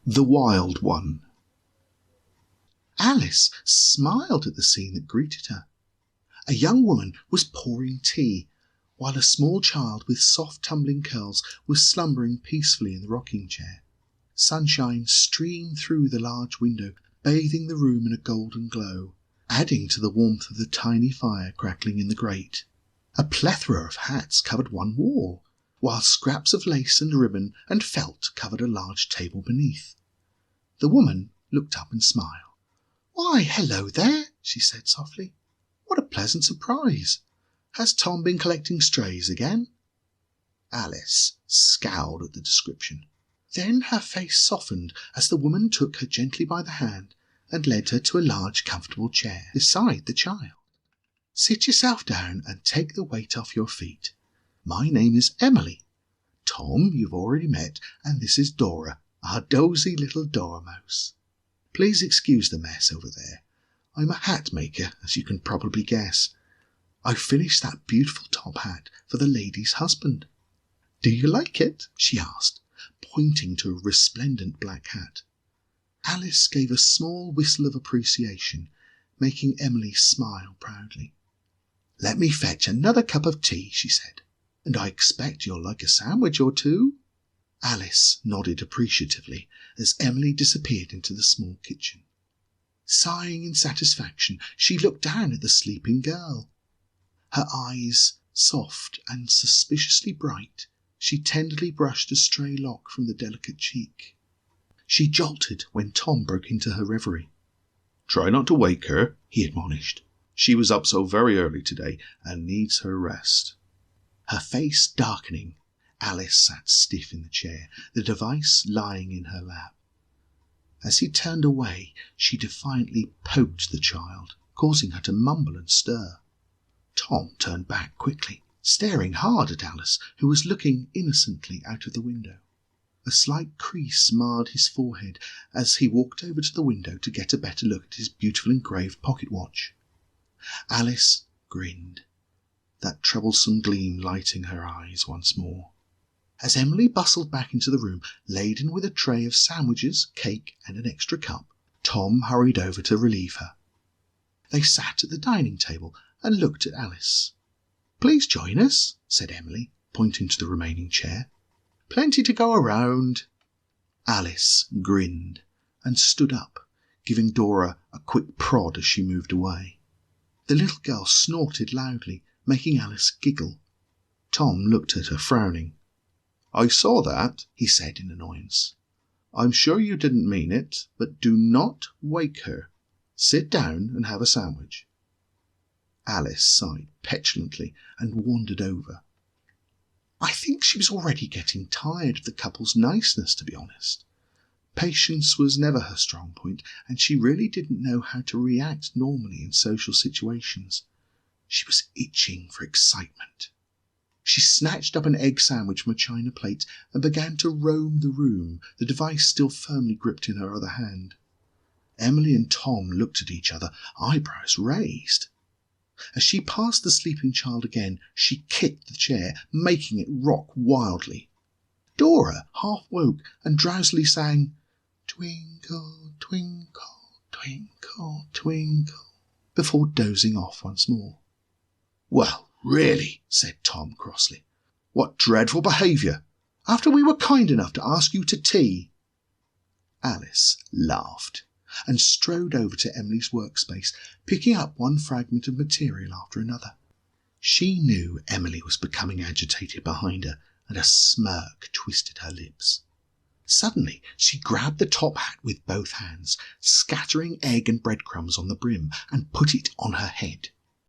The Wild One. Alice smiled at the scene that greeted her. A young woman was pouring tea, while a small child with soft tumbling curls was slumbering peacefully in the rocking chair. Sunshine streamed through the large window, bathing the room in a golden glow, adding to the warmth of the tiny fire crackling in the grate. A plethora of hats covered one wall, while scraps of lace and ribbon and felt covered a large table beneath. The woman looked up and smiled. "Why, hello there," she said softly. "What a pleasant surprise! Has Tom been collecting strays again?" Alice scowled at the description. Then her face softened as the woman took her gently by the hand and led her to a large comfortable chair beside the child. "Sit yourself down and take the weight off your feet. My name is Emily. Tom you've already met, and this is Dora, our dozy little dormouse. Please excuse the mess over there. I'm a hat maker, as you can probably guess. I finished that beautiful top hat for the lady's husband. Do you like it?" she asked, pointing to a resplendent black hat. Alice gave a small whistle of appreciation, making Emily smile proudly. "Let me fetch another cup of tea," she said. "And I expect you'll like a sandwich or two." Alice nodded appreciatively as Emily disappeared into the small kitchen. Sighing in satisfaction, she looked down at the sleeping girl. Her eyes, soft and suspiciously bright, she tenderly brushed a stray lock from the delicate cheek. She jolted when Tom broke into her reverie. "Try not to wake her," he admonished. "She was up so very early today and needs her rest." Her face darkening, Alice sat stiff in the chair, the device lying in her lap. As he turned away, she defiantly poked the child, causing her to mumble and stir. Tom turned back quickly, staring hard at Alice, who was looking innocently out of the window. A slight crease marred his forehead as he walked over to the window to get a better look at his beautiful engraved pocket watch. Alice grinned, that troublesome gleam lighting her eyes once more. As Emily bustled back into the room, laden with a tray of sandwiches, cake, and an extra cup, Tom hurried over to relieve her. They sat at the dining table and looked at Alice. "Please join us," said Emily, pointing to the remaining chair. "Plenty to go around." Alice grinned and stood up, giving Dora a quick prod as she moved away. The little girl snorted loudly, making Alice giggle. Tom looked at her, frowning. "I saw that," he said in annoyance. "I'm sure you didn't mean it, but do not wake her. Sit down and have a sandwich." Alice sighed petulantly and wandered over. I think she was already getting tired of the couple's niceness, to be honest. Patience was never her strong point, and she really didn't know how to react normally in social situations. She was itching for excitement. She snatched up an egg sandwich from a china plate and began to roam the room, the device still firmly gripped in her other hand. Emily and Tom looked at each other, eyebrows raised. As she passed the sleeping child again, she kicked the chair, making it rock wildly. Dora half woke and drowsily sang, "Twinkle, twinkle, twinkle, twinkle," before dozing off once more. "Well, really," said Tom crossly, "what dreadful behaviour, after we were kind enough to ask you to tea." Alice laughed and strode over to Emily's workspace, picking up one fragment of material after another. She knew Emily was becoming agitated behind her, and a smirk twisted her lips. Suddenly she grabbed the top hat with both hands, scattering egg and breadcrumbs on the brim, and put it on her head.